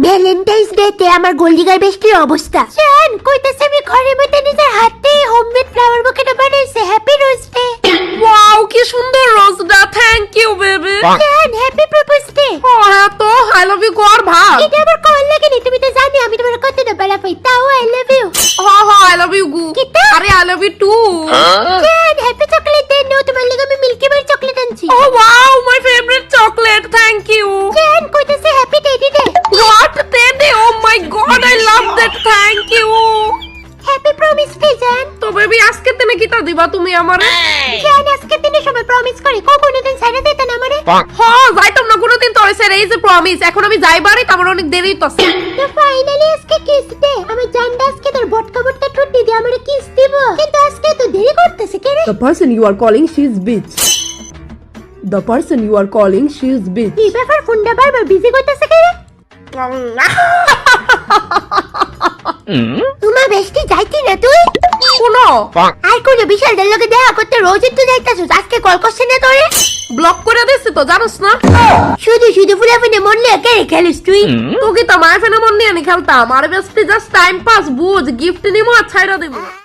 Valentine's day তে আমার গোল্ডিগার বেস্টির অবস্থা জান কইতাছে আমি ঘরের মধ্যে নিজের হাতে হোমমেড ফ্লাওয়ার বুকেটা বানাইছে হ্যাপি রোজ ডে ওয়াও কি সুন্দর রোজটা থ্যাংক ইউ বেবি জান হ্যাপি প্রপোজ ডে ও হ্যাঁ তো আই লাভ ইউ কর ভাগ এটা আমার কল লাগেনি তুমি তো জানি আমি তোমার কত না বলা পাই তাও আই লাভ ইউ হ্যাঁ হ্যাঁ আই লাভ ইউ গু কিতা? আরে আই লাভ ইউ টু জান হ্যাপি চকলেট দে নো তোমার লাগি আমি মিল্কি বার চকলেট আনছি ও wow my favourite chocolate thank you জান কইতাছে happy teddy day what teddy oh my god I love that thank you happy promise day জান তো বেবি আজকে তেনে কিতা দিবা তুমি আমারে জান আজকে দিনের সময় প্রমিস করি কখনো দিন ছাড়া দিতে না আমারে হ্যাঁ যাইতাম না কোনোদিন তো হইছে এই যে প্রমিস এখন আমি যাইবারই তারপর অনেক দেরি হইতাছে তো ফাইনালি আজকে কিস দে আমি জানডা আজকে তোর বটকা বটকা ঠুটি দিয়ে আমারে কিস দিব কিন্তু আজকে তো দেরি করতেছে কে রে The person you are calling, she is bitch. The person you are calling, she is bitch. এই ব্যাপার ফোনটা বারবার বিজি করতেছে কে রে তোমার বেস্টি যাইতি না তুই কোনো আর কোন বিশালদের লগে দেখা করতে রোজই তো যাইতাছিস আজকে কল করছে না তোরে ব্লক করে দিছি তো জানোস না শুধু শুধু ফুলাফুনে মন লিয়ে কে খেলিস তুই তো কি তো মায়ের ফেনে মন নিয়ে খেলতাম আর বেস্ট জাস্ট টাইম পাস বুঝ গিফট নিমো আর ছাইরা দিব